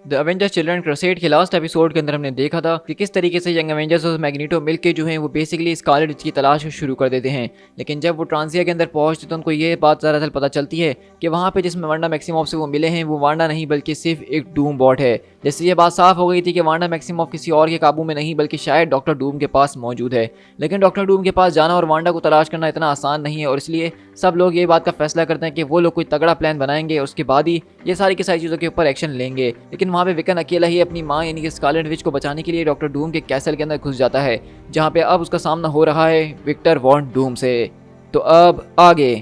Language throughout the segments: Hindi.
द एवेंजर्स चिल्ड्रन क्रूसेड के लास्ट एपिसोड के अंदर हमने देखा था कि किस तरीके से यंग एवेंजर्स और मैग्नीटो मिलके जो है वो बेसिकली स्कारलेट विच की तलाश शुरू कर देते हैं। लेकिन जब वो ट्रांसिया के अंदर पहुंचते तो उनको ये बात दरअसल पता चलती है कि वहाँ पे जिसमें वांडा मैक्सिमॉफ से वो मिले हैं वो वांडा नहीं बल्कि सिर्फ एक डूम बॉट है। जिससे ये बात साफ हो गई थी कि वांडा मैक्सिमॉफ किसी और के काबू में नहीं बल्कि शायद डॉक्टर डूम के पास मौजूद है। लेकिन डॉक्टर डूम के पास जाना और वांडा को तलाश करना इतना आसान नहीं है और इसलिए सब लोग ये बात का फैसला करते हैं कि वो लोग कोई तगड़ा प्लान बनाएंगे और उसके बाद ही ये सारी की सारी चीज़ों के ऊपर एक्शन लेंगे। लेकिन वहाँ पे विकन अकेला ही अपनी माँ यानी कि स्कारलेट विच को बचाने के लिए डॉक्टर डूम के कैसल के अंदर घुस जाता है, जहाँ पे अब उसका सामना हो रहा है विक्टर वॉन डूम से। तो अब आगे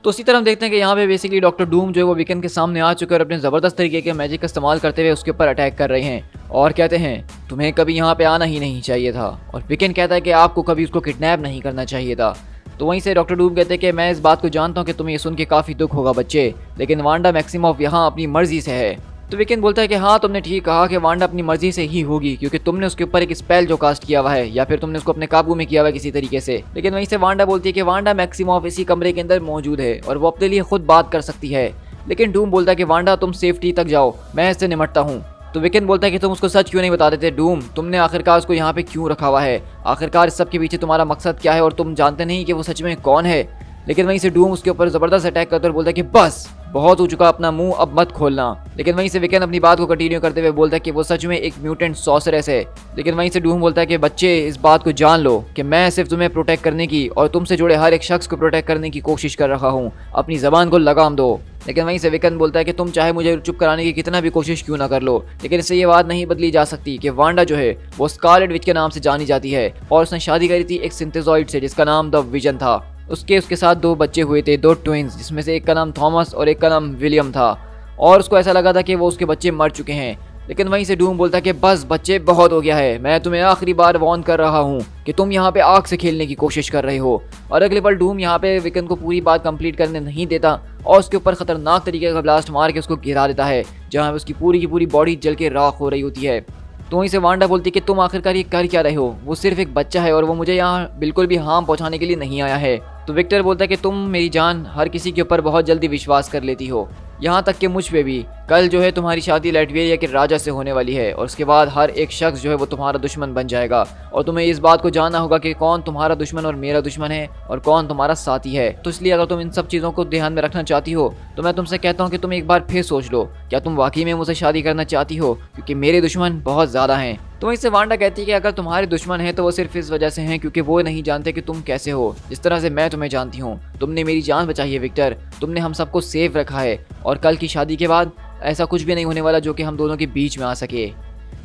तो इसी तरह हम देखते हैं कि यहाँ पे बेसिकली डॉक्टर डूम जो है वो विकन के सामने आ चुके हैं और अपने ज़बरदस्त तरीके के मैजिक का इस्तेमाल करते हुए उसके ऊपर अटैक कर रहे हैं और कहते हैं तुम्हें कभी यहाँ पे आना ही नहीं चाहिए था। और विकन कहता है कि आपको कभी उसको किडनैप नहीं करना चाहिए था। तो वहीं से डॉक्टर डूम कहते हैं कि मैं इस बात को जानता हूँ कि तुम्हें ये सुन के काफ़ी दुख होगा बच्चे, लेकिन वांडा मैक्सिमॉफ यहाँ अपनी मर्जी से है। तो विकन बोलता है कि हाँ तुमने ठीक कहा कि वांडा अपनी मर्जी से ही होगी क्योंकि तुमने उसके ऊपर एक स्पेल जो कास्ट किया हुआ है या फिर तुमने उसको अपने काबू में किया हुआ है किसी तरीके से। लेकिन वहीं से वांडा बोलती है कि वांडा मैक्सिमॉफ इसी कमरे के अंदर मौजूद है और वो अपने लिए खुद बात कर सकती है। लेकिन डूम बोलता है कि वांडा तुम सेफ्टी तक जाओ, मैं इससे निमटता हूँ। तो विकन बोलता है कि तुम उसको सच क्यों नहीं बता देते डूम, तुमने आखिरकार उसको यहाँ पे क्यों रखा हुआ है, आखिरकार इस सब के पीछे तुम्हारा मकसद क्या है और तुम जानते नहीं कि वो सच में कौन है। लेकिन वहीं से डूम उसके ऊपर जबरदस्त अटैक करता है और बोलता है कि बस बहुत हो चुका, अपना मुंह अब मत खोलना। लेकिन वहीं से विकन अपनी बात को कंटिन्यू करते हुए बोलता है कि वो सच में एक म्यूटेंट सॉर्सरेस है। लेकिन वहीं से डूम बोलता है कि बच्चे इस बात को जान लो कि मैं सिर्फ तुम्हें प्रोटेक्ट करने की और तुमसे जुड़े हर एक शख्स को प्रोटेक्ट करने की कोशिश कर रहा हूँ, अपनी जबान को लगाम दो। लेकिन वहीं से विकन बोलता है कि तुम चाहे मुझे चुप कराने की कितना भी कोशिश क्यों ना कर लो, लेकिन इससे ये बात नहीं बदली जा सकती कि वांडा जो है वो स्कारलेट विच के नाम से जानी जाती है और उसने शादी करी थी एक सिंथेजॉइड से जिसका नाम द विजन था। उसके साथ दो बच्चे हुए थे, दो ट्विंस, जिसमें से एक का नाम थॉमस और एक का नाम विलियम था और उसको ऐसा लगा था कि वो उसके बच्चे मर चुके हैं। लेकिन वहीं से डूम बोलता कि बस बच्चे बहुत हो गया है, मैं तुम्हें आखिरी बार वार्न कर रहा हूँ कि तुम यहाँ पे आग से खेलने की कोशिश कर रहे हो। और अगले पल डूम यहाँ पे विकन को पूरी बात कंप्लीट करने नहीं देता और उसके ऊपर खतरनाक तरीके का ब्लास्ट मार के उसको गिरा देता है, जहाँ उसकी पूरी की पूरी बॉडी जल के राख हो रही होती है। तो वहीं से वांडा बोलती है कि तुम आखिरकार ये कर क्या रहे हो, वो सिर्फ एक बच्चा है और वो मुझे यहाँ बिल्कुल भी हार्म पहुँचाने के लिए नहीं आया है। तो विक्टर बोलता है कि तुम मेरी जान हर किसी के ऊपर बहुत जल्दी विश्वास कर लेती हो, यहाँ तक कि मुझ पे भी। कल जो है तुम्हारी शादी लैटविया के राजा से होने वाली है और उसके बाद हर एक शख्स जो है वो तुम्हारा दुश्मन बन जाएगा और तुम्हें इस बात को जानना होगा कि कौन तुम्हारा दुश्मन और मेरा दुश्मन है और कौन तुम्हारा साथी है। तो इसलिए अगर तुम इन सब चीज़ों को ध्यान में रखना चाहती हो तो मैं तुमसे कहता हूँ कि तुम एक बार फिर सोच लो, क्या तुम वाकई में मुझसे शादी करना चाहती हो, क्योंकि मेरे दुश्मन बहुत ज़्यादा हैं। तो वहीं से वांडा कहती है कि अगर तुम्हारे दुश्मन हैं तो वो सिर्फ इस वजह से हैं क्योंकि वो नहीं जानते कि तुम कैसे हो, जिस तरह से मैं तुम्हें जानती हूँ। तुमने मेरी जान बचाई है विक्टर, तुमने हम सबको सेफ रखा है और कल की शादी के बाद ऐसा कुछ भी नहीं होने वाला जो कि हम दोनों के बीच में आ सके।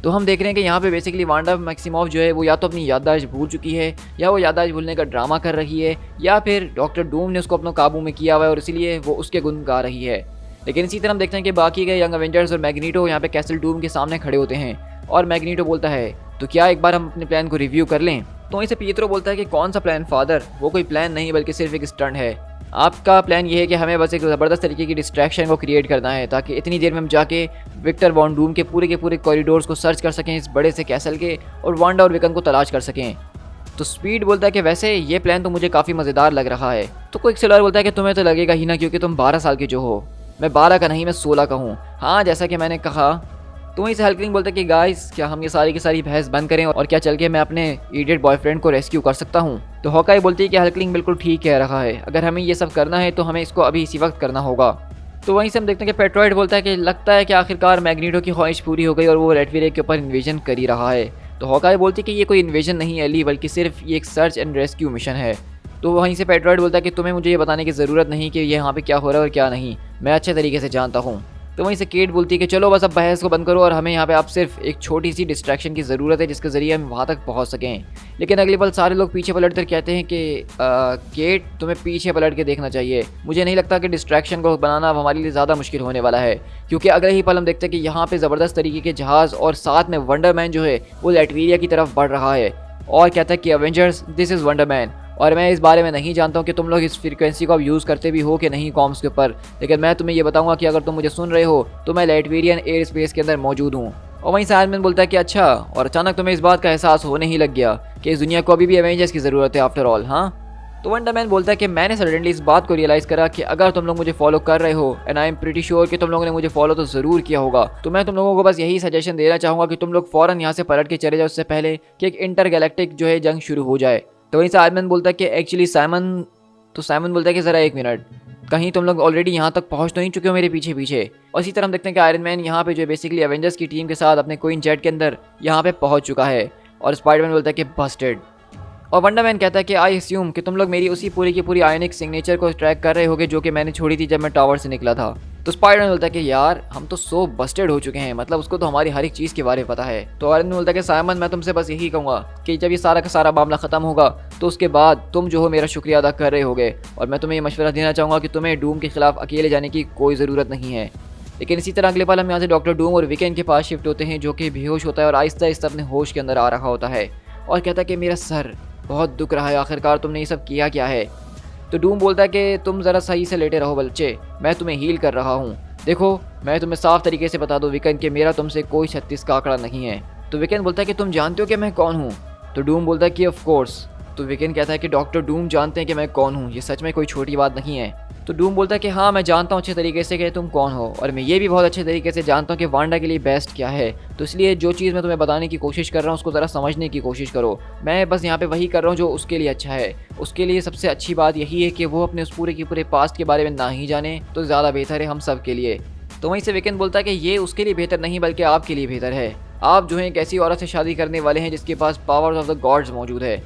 तो हम देख रहे हैं कि यहाँ पे बेसिकली वांडा मैक्सिमॉफ जो है वो या तो अपनी याददाश्त भूल चुकी है या वो याददाश्त भूलने का ड्रामा कर रही है या फिर डॉक्टर डूम ने उसको अपने काबू में किया हुआ है और इसीलिए वो उसके गुण गा रही है। लेकिन इसी तरह हम देखते हैं कि बाकी के यंग एवेंजर्स और मैग्नीटो यहाँ पे कैसल डूम के सामने खड़े होते हैं और मैग्नीटो बोलता है तो क्या एक बार हम अपने प्लान को रिव्यू कर लें। तो वहीं से पीतरो बोलता है कि कौन सा प्लान फादर, वो कोई प्लान नहीं बल्कि सिर्फ एक स्टंट है। आपका प्लान ये है कि हमें बस एक ज़बरदस्त तरीके की डिस्ट्रैक्शन को क्रिएट करना है ताकि इतनी देर में हम जाके विक्टर वॉन डूम के पूरे कॉरिडोर्स को सर्च कर सकें इस बड़े से कैसल के और वांडा और विकन को तलाश कर सकें। तो स्पीड बोलता है कि वैसे ये प्लान तो मुझे काफ़ी मज़ेदार लग रहा है। तो क्विक सिलर बोलता है कि तुम्हें तो लगेगा ही ना क्योंकि तुम 12 साल के जो हो, मैं 12 का नहीं मैं 16 का हूँ, हाँ जैसा कि मैंने कहा। तो वहीं से हल्कलिंग बोलता है कि गाइस क्या हम ये सारी की सारी बहस बंद करें और क्या चल के मैं अपने इडियट बॉयफ्रेंड को रेस्क्यू कर सकता हूँ। तो हॉकाई बोलती है कि हल्कलिंग बिल्कुल ठीक कह रहा है, अगर हमें ये सब करना है तो हमें इसको अभी इसी वक्त करना होगा। तो वहीं से हम देखते हैं कि पेट्रॉइड बोलता है कि लगता है कि आखिरकार मैग्नीटो की ख्वाहिश पूरी हो गई और वो लैटविया के ऊपर इन्वेजन कर ही रहा है। तो हॉकाई बोलती है कि ये कोई इन्वेजन नहीं है एली, बल्कि सिर्फ ये एक सर्च एंड रेस्क्यू मिशन है। तो वहीं से पेट्रॉइड बोलता है कि तुम्हें मुझे ये बताने की ज़रूरत नहीं कि ये यहाँ पे क्या हो रहा है और क्या नहीं, मैं अच्छे तरीके से जानता हूँ। तो वहीं से केट बोलती है कि चलो बस अब बहस को बंद करो और हमें यहाँ पे अब सिर्फ एक छोटी सी डिस्ट्रैक्शन की ज़रूरत है जिसके ज़रिए हम वहाँ तक पहुँच सकें। लेकिन अगले पल सारे लोग पीछे पलट कर कहते हैं कि केट तुम्हें पीछे पलट के देखना चाहिए, मुझे नहीं लगता कि डिस्ट्रैक्शन को बनाना अब हमारे लिए ज़्यादा मुश्किल होने वाला है, क्योंकि अगले ही पल हम देखते हैं कि यहाँ पर ज़बरदस्त तरीके के जहाज़ और साथ में वंडरमैन जो है वो लैटविया की तरफ बढ़ रहा है और कहता है कि एवेंजर्स दिस इज़ वंडरमैन। और मैं इस बारे में नहीं जानता हूँ कि तुम लोग इस फ्रीक्वेंसी को अब यूज़ करते भी हो कि नहीं कॉम्स के ऊपर, लेकिन मैं तुम्हें ये बताऊंगा कि अगर तुम मुझे सुन रहे हो तो मैं लैटविरियन एयर स्पेस के अंदर मौजूद हूँ और वहीं से आयरन मैन बोलता है कि अच्छा, और अचानक तुम्हें इस बात का एहसास होने ही लग गया कि इस दुनिया को अभी भी एवेंजर्स की ज़रूरत है आफ्टर ऑल, हाँ। तो वंडर मैन बोलता है कि मैंने सडनली इस बात को रियलाइज़ करा कि अगर तुम लोग मुझे फॉलो कर रहे हो, and I am pretty sure कि तुम लोगों ने मुझे फॉलो तो ज़रूर किया होगा, तो मैं तुम लोगों को बस यही सजेशन देना चाहूँगा कि तुम लोग फ़ौरन यहाँ से पलट के चले जाओ उससे पहले कि एक इंटरगैलेक्टिक जो है जंग शुरू हो जाए। तो वहीं से आयरन मैन बोलता है कि एक्चुअली साइमन बोलता है कि ज़रा एक मिनट, कहीं तुम लोग ऑलरेडी यहाँ तक पहुँच तो नहीं चुके हो मेरे पीछे पीछे। और इसी तरह हम देखते हैं कि आयरन मैन यहाँ पे जो है बेसिकली एवेंजर्स की टीम के साथ अपने क्वीन जेट के अंदर यहाँ पे पहुँच चुका है। और स्पाइडरमैन बोलता है कि बस्टेड। और वंडरमैन कहता है कि आई अस्यूम कि तुम लोग मेरी उसी पूरी की पूरी आयोनिक सिग्नेचर को ट्रैक कर रहे होगे जो कि मैंने छोड़ी थी जब मैं टावर से निकला था। तो स्पाइडरमैन बोलता है कि यार हम तो सो बस्टेड हो चुके हैं, मतलब उसको तो हमारी हर एक चीज़ के बारे में पता है। तो आयरन मैन बोलता है कि साइमन, मैं तुमसे बस यही कहूँगा कि जब ये सारा का सारा मामला खत्म होगा तो उसके बाद तुम जो हो मेरा शुक्रिया अदा कर रहे होगे, और मैं तुम्हें ये मशवरा देना चाहूँगा कि तुम्हें डूम के खिलाफ अकेले जाने की कोई ज़रूरत नहीं है। लेकिन इसी तरह अगले पल हम यहाँ से डॉक्टर डूम और विकेन के पास शिफ्ट होते हैं, जो कि बेहोश होता है और आहिस्ता आहिस्ता अपने होश के अंदर आ रहा होता है और कहता है कि मेरा सर बहुत दुख रहा है, आखिरकार तुमने ये सब किया क्या है। तो डूम बोलता है कि तुम ज़रा सही से लेटे रहो बच्चे, मैं तुम्हें हील कर रहा हूँ। देखो मैं तुम्हें साफ तरीके से बता दूँ विकेन कि मेरा तुमसे कोई 36 का आंकड़ा नहीं है। तो विकेन बोलता है कि तुम जानते हो कि मैं कौन हूँ। तो डूम बोलता है कि ऑफ कोर्स। तो विकेन कहता है कि डॉक्टर डूम जानते हैं कि मैं कौन हूँ, ये सच में कोई छोटी बात नहीं है। तो डूम बोलता है कि हाँ मैं जानता हूँ अच्छे तरीके से कि तुम कौन हो, और मैं ये भी बहुत अच्छे तरीके से जानता हूँ कि वांडा के लिए बेस्ट क्या है। तो इसलिए जो चीज़ मैं तुम्हें बताने की कोशिश कर रहा हूँ उसको ज़रा समझने की कोशिश करो। मैं बस यहाँ पे वही कर रहा हूँ जो उसके लिए अच्छा है। उसके लिए सबसे अच्छी बात यही है कि वो अपने उस पूरे के पूरे पास्ट के बारे में ना ही जाने तो ज़्यादा बेहतर है हम सब के लिए। तो वहीं से विकेन बोलता है कि ये उसके लिए बेहतर नहीं बल्कि आपके लिए बेहतर है। आप जो है एक ऐसी औरत से शादी करने वाले हैं जिसके पास पावर्स ऑफ द गॉड्स मौजूद है।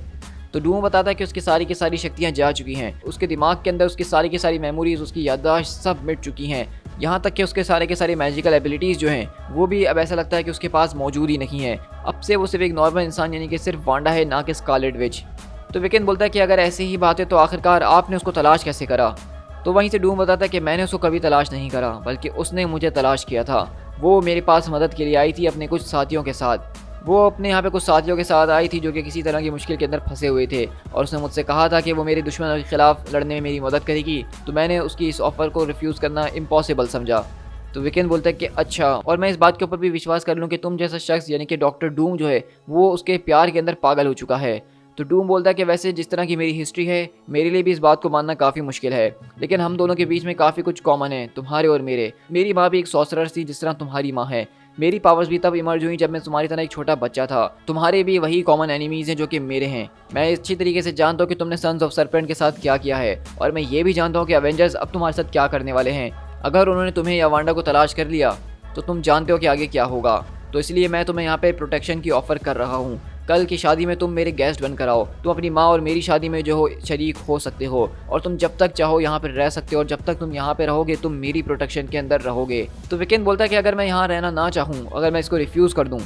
तो डूम बताता है कि उसकी सारी की सारी शक्तियाँ जा चुकी हैं, उसके दिमाग के अंदर उसकी सारी की सारी मेमोरीज, उसकी याददाश्त सब मिट चुकी हैं, यहाँ तक कि उसके सारे के सारे मैजिकल एबिलिटीज़ जो हैं वो भी अब ऐसा लगता है कि उसके पास मौजूद ही नहीं है। अब से वो सिर्फ एक नॉर्मल इंसान यानी कि सिर्फ वांडा है, ना कि स्कारलेट विच। तो विकेन बोलता है कि अगर ऐसी ही बात है तो आखिरकार आपने उसको तलाश कैसे करा। तो वहीं से डूम बताता है कि मैंने उसको कभी तलाश नहीं करा बल्कि उसने मुझे तलाश किया था। वो मेरे पास मदद के लिए आई थी अपने कुछ साथियों के साथ। वो अपने यहाँ पे कुछ साथियों के साथ आई थी जो कि किसी तरह की मुश्किल के अंदर फंसे हुए थे, और उसने मुझसे कहा था कि वो मेरे दुश्मनों के खिलाफ लड़ने में मेरी मदद करेगी। तो मैंने उसकी इस ऑफ़र को रिफ्यूज़ करना इम्पॉसिबल समझा। तो विकेन बोलता है कि अच्छा, और मैं इस बात के ऊपर भी विश्वास कर लूँ कि तुम जैसा शख्स यानी कि डॉक्टर डूम जो है वो उसके प्यार के अंदर पागल हो चुका है। तो डूम बोलता है कि वैसे जिस तरह की मेरी हिस्ट्री है मेरे लिए भी इस बात को मानना काफ़ी मुश्किल है, लेकिन हम दोनों के बीच में काफ़ी कुछ कॉमन है, तुम्हारे और मेरे। मेरी माँ भी एक सॉर्सरर थी जिस तरह तुम्हारी माँ है। मेरी पावर्स भी तब इमर्ज हुई जब मैं तुम्हारी तरह एक छोटा बच्चा था। तुम्हारे भी वही कॉमन एनिमीज़ हैं जो कि मेरे हैं। मैं अच्छी तरीके से जानता हूँ कि तुमने सन्स ऑफ सरपेंट के साथ क्या किया है, और मैं ये भी जानता हूँ कि एवेंजर्स अब तुम्हारे साथ क्या करने वाले हैं। अगर उन्होंने तुम्हें या वांडा को तलाश कर लिया तो तुम जानते हो कि आगे क्या होगा। तो इसलिए मैं तुम्हें यहाँ पे प्रोटेक्शन की ऑफ़र कर रहा हूँ। कल की शादी में तुम मेरे गेस्ट बनकर आओ, तुम अपनी माँ और मेरी शादी में जो हो शरीक हो सकते हो, और तुम जब तक चाहो यहाँ पर रह सकते हो, और जब तक तुम यहाँ पे रहोगे तुम मेरी प्रोटेक्शन के अंदर रहोगे। तो विकेन बोलता है कि अगर मैं यहाँ रहना ना चाहूँ, अगर मैं इसको रिफ्यूज़ कर दूँ,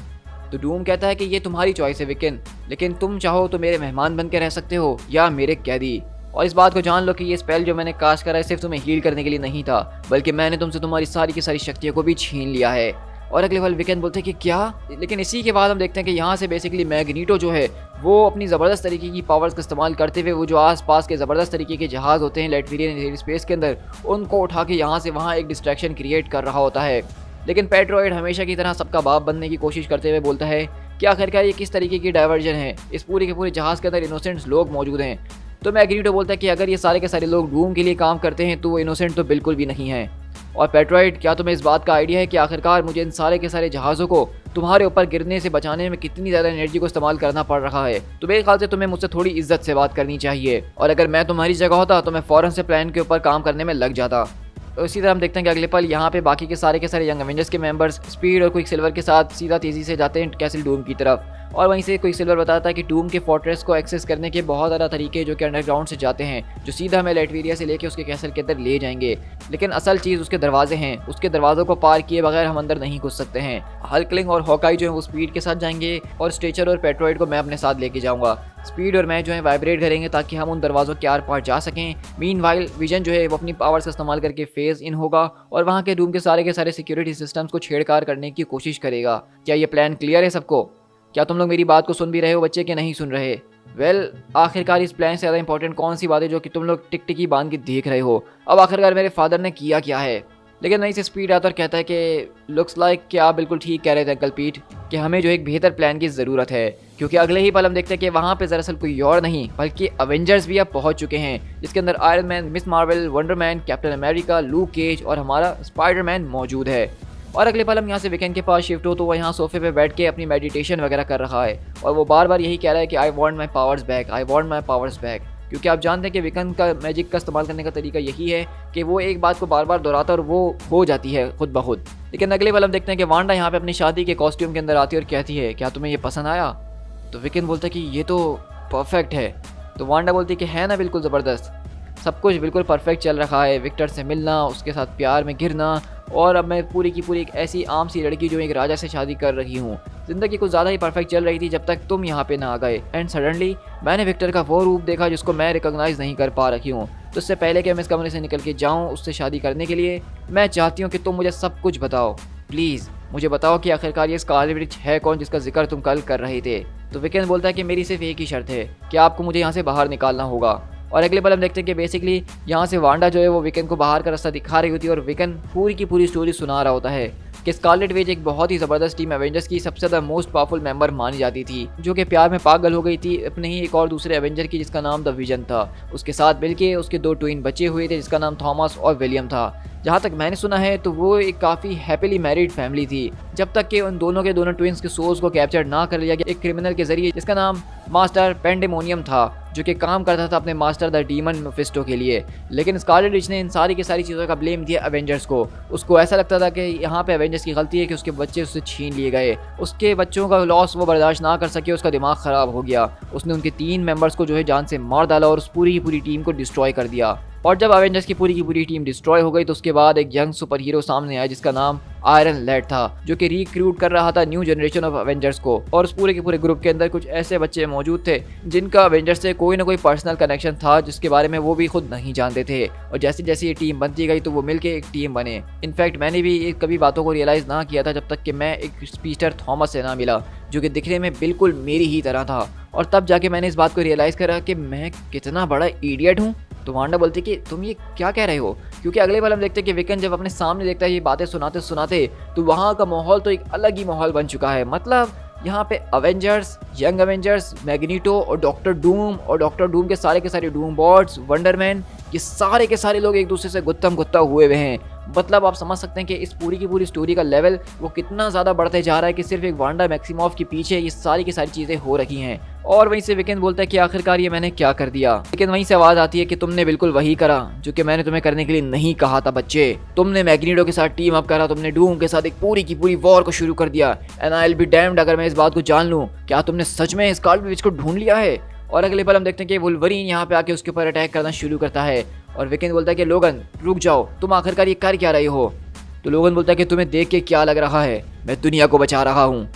तो डूम कहता है कि ये तुम्हारी चॉइस है विकेन, लेकिन तुम चाहो तो मेरे मेहमान बन के रह सकते हो या मेरे कैदी। और इस बात को जान लो कि ये स्पेल जो मैंने कास्ट करा है सिर्फ तुम्हें हील करने के लिए नहीं था, बल्कि मैंने तुमसे तुम्हारी सारी की सारी शक्तियों को भी छीन लिया है। और अगले पल विकेन बोलते हैं कि क्या, लेकिन इसी के बाद हम देखते हैं कि यहाँ से बेसिकली मैग्नीटो जो है वो अपनी ज़बरदस्त तरीके की पावर्स का इस्तेमाल करते हुए वो जो आसपास के ज़बरदस्त तरीके के जहाज़ होते हैं लैटविरियन स्पेस के अंदर, उनको उठा के यहाँ से वहाँ एक डिस्ट्रैक्शन क्रिएट कर रहा होता है। लेकिन पेट्रोइड हमेशा की तरह सबका बाप बनने की कोशिश करते हुए बोलता है कि आखिरकार ये किस तरीके की डाइवर्जन है, इस पूरे के पूरे जहाज़ के अंदर इनोसेंट्स लोग मौजूद हैं। तो मैग्नीटो बोलता है कि अगर ये सारे के सारे लोग डूम के लिए काम करते हैं तो वो इनोसेंट तो बिल्कुल भी नहीं है। और पेट्रोइड, क्या तुम्हें इस बात का आइडिया है कि आखिरकार मुझे इन सारे के सारे जहाज़ों को तुम्हारे ऊपर गिरने से बचाने में कितनी ज़्यादा एनर्जी को इस्तेमाल करना पड़ रहा है? तो मेरे ख्याल से तुम्हें मुझसे थोड़ी इज्जत से बात करनी चाहिए, और अगर मैं तुम्हारी जगह होता तो मैं फ़ौरन से प्लान के ऊपर काम करने में लग जाता। तो इसी तरह हम देखते हैं कि अगले पल यहाँ पे बाकी के सारे यंग एवेंजर्स के मेंबर्स स्पीड और क्विकसिल्वर के साथ सीधा तेज़ी से जाते हैं कैसल डूम की तरफ। और वहीं से क्विकसिल्वर बताता है कि डूम के फोर्ट्रेस को एक्सेस करने के बहुत ज़्यादा तरीके जो कि अंडरग्राउंड से जाते हैं, जो सीधा हमें लैटविरिया से लेके उसके कैसल के अंदर ले जाएंगे। लेकिन असल चीज़ उसके दरवाजे हैं, उसके दरवाज़ों को पार किए बगैर हम अंदर नहीं घुस सकते हैं। हल्कलिंग और हॉकाई जो है वो स्पीड के साथ जाएंगे, और स्ट्रेचर और पेट्रोइड को मैं अपने साथ लेके जाऊँगा। स्पीड और मैं जो है वाइब्रेट करेंगे ताकि हम उन दरवाज़ों के आर पार जा सकें। मीनवाइल विजन जो है वो अपनी पावर्स का इस्तेमाल करके फेज़ इन होगा और वहाँ के डूम के सारे सिक्योरिटी सिस्टम्स को छेड़छाड़ करने की कोशिश करेगा। क्या ये प्लान क्लियर है सबको? क्या तुम लोग मेरी बात को सुन भी रहे हो बच्चे, कि नहीं सुन रहे? वेल, आखिरकार इस प्लान से ज़्यादा इंपॉर्टेंट कौन सी बात है जो कि तुम लोग टिक टिकी बांध के देख रहे हो? अब आखिरकार मेरे फादर ने किया क्या है? लेकिन वहीं से स्पीड आता और कहता है कि लुक्स लाइक कि आप बिल्कुल ठीक कह रहे थे अंकल पीट कि हमें जो एक बेहतर प्लान की ज़रूरत है, क्योंकि अगले ही पल हम देखते हैं कि वहाँ पे दरअसल कोई और नहीं बल्कि अवेंजर्स भी अब पहुँच चुके हैं, जिसके अंदर Iron Man, Miss Marvel, Wonder Man, Captain America, Luke Cage और हमारा स्पाइडरमैन मौजूद है। और अगले पल हम यहाँ से वीकेंड के पास शिफ्ट हो तो वो यहाँ सोफे पे बैठ के अपनी मेडिटेशन वगैरह कर रहा है और वो बार बार यही कह रहा है कि I want my powers back, I want my powers back, क्योंकि आप जानते हैं कि वीकेंड का मैजिक का इस्तेमाल करने का तरीका यही है कि वो एक बात को बार बार दोहराता और वो हो जाती है खुद ब खुद। लेकिन अगले पल हम देखते हैं कि वांडा यहाँ पे अपनी शादी के कॉस्ट्यूम के अंदर आती है और कहती है क्या तुम्हें ये पसंद आया? तो वीकेंड बोलता है कि ये तो परफेक्ट है। तो वांडा बोलती है कि है ना, बिल्कुल ज़बरदस्त, सब कुछ बिल्कुल परफेक्ट चल रहा है, विक्टर से मिलना, उसके साथ प्यार में गिरना, और अब मैं पूरी की पूरी एक ऐसी आम सी लड़की जो एक राजा से शादी कर रही हूँ। ज़िंदगी कुछ ज़्यादा ही परफेक्ट चल रही थी जब तक तुम यहाँ पे ना आ गए, एंड सडनली मैंने विक्टर का वो रूप देखा जिसको मैं रिकॉग्नाइज़ नहीं कर पा रही हूँ। तो इससे पहले कि मैं इस कमरे से निकल के जाऊँ उससे शादी करने के लिए, मैं चाहती हूँ कि तुम मुझे सब कुछ बताओ, प्लीज़ मुझे बताओ कि आखिरकार ये स्कारलेट विच है कौन जिसका जिक्र तुम कल कर रहे थे। तो वीकेंड बोलता है कि मेरी सिर्फ एक ही शर्त है कि आपको मुझे यहाँ से बाहर निकालना होगा। और अगले पल हम देखते हैं कि बेसिकली यहाँ से वांडा जो है वो वीकेंड को बाहर का रास्ता दिखा रही होती है और वीकेंड पूरी की पूरी स्टोरी सुना रहा होता है कि स्कारलेट विच एक बहुत ही ज़बरदस्त टीम एवेंजर्स की सबसे ज़्यादा मोस्ट पावरफुल मेंबर मानी जाती थी, जो कि प्यार में पागल हो गई थी अपने ही एक और दूसरे एवेंजर की जिसका नाम द विजन था। उसके साथ मिलके उसके 2 ट्विन बचे हुए थे जिसका नाम थॉमस और विलियम था। जहाँ तक मैंने सुना है तो वो एक काफ़ी हैप्पीली मैरिड फैमिली थी जब तक कि उन दोनों के दोनों ट्विंस के सोल्स को कैप्चर ना कर लिया गया एक क्रिमिनल के जरिए जिसका नाम मास्टर पेंडेमोनियम था, जो कि काम करता था अपने मास्टर द डीमन मेफिस्टो के लिए। लेकिन स्कारलेट विच ने इन सारी की सारी चीज़ों का ब्लेम दिया एवेंजर्स को। उसको ऐसा लगता था कि यहाँ पे एवेंजर्स की गलती है कि उसके बच्चे उससे छीन लिए गए, उसके बच्चों का लॉस वो बर्दाश्त ना कर सके, उसका दिमाग ख़राब हो गया, उसने उनके 3 मेंबर्स को जो है जान से मार डाला और उस पूरी की पूरी टीम को डिस्ट्रॉय कर दिया। और जब एवेंजर्स की पूरी टीम डिस्ट्रॉय हो गई तो उसके बाद एक यंग सुपर हीरो सामने आया जिसका नाम आयरन लैड था, जो कि रिक्रूट कर रहा था न्यू जनरेशन ऑफ एवेंजर्स को। और उस पूरे के पूरे ग्रुप के अंदर कुछ ऐसे बच्चे मौजूद थे जिनका एवेंजर्स से कोई ना कोई पर्सनल कनेक्शन था जिसके बारे में वो भी खुद नहीं जानते थे। और जैसे जैसे ये टीम बनती गई तो वो मिलके एक टीम बने। इनफैक्ट मैंने भी कभी बातों को रियलाइज़ ना किया था जब तक कि मैं एक स्पीटर थॉमस से ना मिला जो कि दिखने में बिल्कुल मेरी ही तरह था, और तब जाके मैंने इस बात को रियलाइज़ करा कि मैं कितना बड़ा इडियट हूँ। तो वांडा बोलती कि तुम ये क्या कह रहे हो, क्योंकि अगले बार हम देखते हैं कि वीकेंड जब अपने सामने देखता है ये बातें सुनाते सुनाते तो वहाँ का माहौल तो एक अलग ही माहौल बन चुका है। मतलब यहाँ पे अवेंजर्स, यंग अवेंजर्स, मैग्नीटो और डॉक्टर डूम के सारे डूम बॉट्स, वंडरमैन, ये सारे के सारे लोग एक दूसरे से गुत्थम गुत्ता हुए हुए हैं। मतलब आप समझ सकते हैं कि इस पूरी की पूरी स्टोरी का लेवल वो कितना ज़्यादा बढ़ते जा रहा है कि सिर्फ एक वांडा मैक्सिमॉफ के पीछे ये सारी की सारी चीज़ें हो रही हैं। और वहीं से वीकेंड बोलता है कि आखिरकार ये मैंने क्या कर दिया। लेकिन वहीं से आवाज़ आती है कि तुमने बिल्कुल वही करा जो कि मैंने तुम्हें करने के लिए नहीं कहा था बच्चे। तुमने मैग्नीटो के साथ टीम अप करा, तुमने डूम के साथ एक पूरी की पूरी वॉर को शुरू कर दिया। And I will be damned अगर मैं इस बात को जान लूँ, क्या तुमने सच में स्कारलेट विच को ढूंढ लिया है? और अगले पल हम देखते हैं कि वुल्वरीन यहाँ पे आके उसके ऊपर अटैक करना शुरू करता है और वीकेंड बोलता है कि लोगन रुक जाओ, तुम आखिरकार ये कर क्या रहे हो? तो लोगन बोलता है कि तुम्हें देख के क्या लग रहा है, मैं दुनिया को बचा रहा हूँ।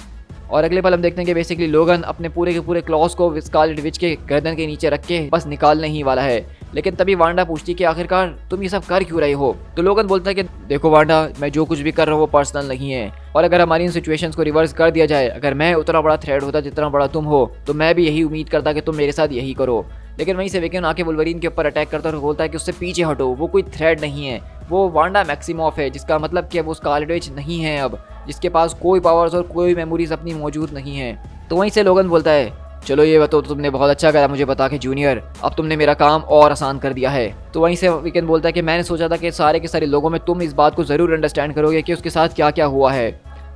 और अगले पल हम देखते हैं कि बेसिकली लोगन अपने पूरे के पूरे क्लॉस को स्कारलेट विच के गर्दन के नीचे रख के बस निकालने ही वाला है। लेकिन तभी वांडा पूछती है कि आखिरकार तुम ये सब कर क्यों रहे हो? तो लोगन बोलता है कि देखो वांडा, मैं जो कुछ भी कर रहा हूँ वो पर्सनल नहीं है, और अगर हमारी इन सिचुएशंस को रिवर्स कर दिया जाए, अगर मैं उतना बड़ा थ्रेट होता जितना बड़ा तुम हो तो मैं भी यही उम्मीद करता कि तुम मेरे साथ यही करो। लेकिन वहीं से वीकेंड आके वुल्वरीन के ऊपर अटैक करता और बोलता है कि उससे पीछे हटो, वो कोई थ्रेट नहीं है, वो वांडा मैक्सिमॉफ है, जिसका मतलब कि वो स्कारलेट विच नहीं है अब, जिसके पास कोई पावर्स और कोई मेमोरीज अपनी मौजूद नहीं है। तो वहीं से लोगन बोलता है चलो ये बताओ, तो तुमने बहुत अच्छा करा मुझे बता के जूनियर, अब तुमने मेरा काम और आसान कर दिया है। तो वहीं से वीकेंड बोलता है कि मैंने सोचा था कि सारे के सारे लोगों में तुम इस बात को ज़रूर अंडरस्टैंड करोगे कि उसके साथ क्या क्या हुआ है।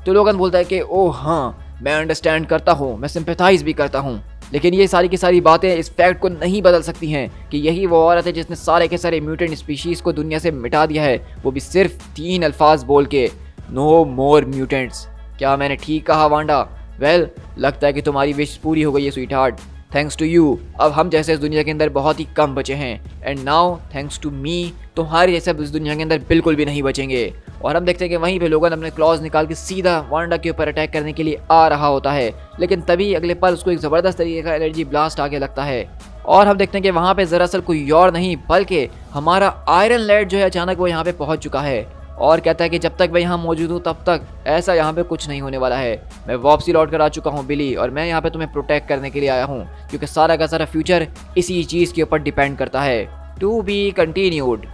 तो लोगन बोलता है कि ओह हाँ, मैं अंडरस्टैंड करता हूँ, मैं सिंपैथाइज भी करता हूँ, लेकिन ये सारी की सारी बातें इस फैक्ट को नहीं बदल सकती हैं कि यही वो औरत है जिसने सारे के सारे म्यूटेंट स्पीशीज़ को दुनिया से मिटा दिया है, वो भी सिर्फ 3 अल्फाज बोल के, नो मोर म्यूटेंट्स। क्या मैंने ठीक कहा वांडा? वेल, लगता है कि तुम्हारी विश पूरी हो गई है sweetheart, thanks to you. अब हम जैसे इस दुनिया के अंदर बहुत ही कम बचे हैं, and now thanks to me तुम्हारे जैसे इस दुनिया के अंदर बिल्कुल भी नहीं बचेंगे। और हम देखते हैं कि वहीं पे लोगन अपने क्लॉज निकाल के सीधा वांडा के ऊपर अटैक करने के लिए आ रहा होता है, लेकिन तभी अगले पल उसको एक ज़बरदस्त तरीके का एनर्जी ब्लास्ट आके लगता है और हम देखते हैं कि वहाँ पे दरअसल कोई और नहीं बल्कि हमारा आयरन लैड जो है अचानक वो यहाँ पे पहुँच चुका है और कहता है कि जब तक मैं यहाँ मौजूद हूँ तब तक ऐसा यहाँ पे कुछ नहीं होने वाला है। मैं वापसी लौट कर आ चुका हूँ बिली, और मैं यहाँ पे तुम्हें प्रोटेक्ट करने के लिए आया हूँ, क्योंकि सारा का सारा फ्यूचर इसी चीज़ के ऊपर डिपेंड करता है। To be continued.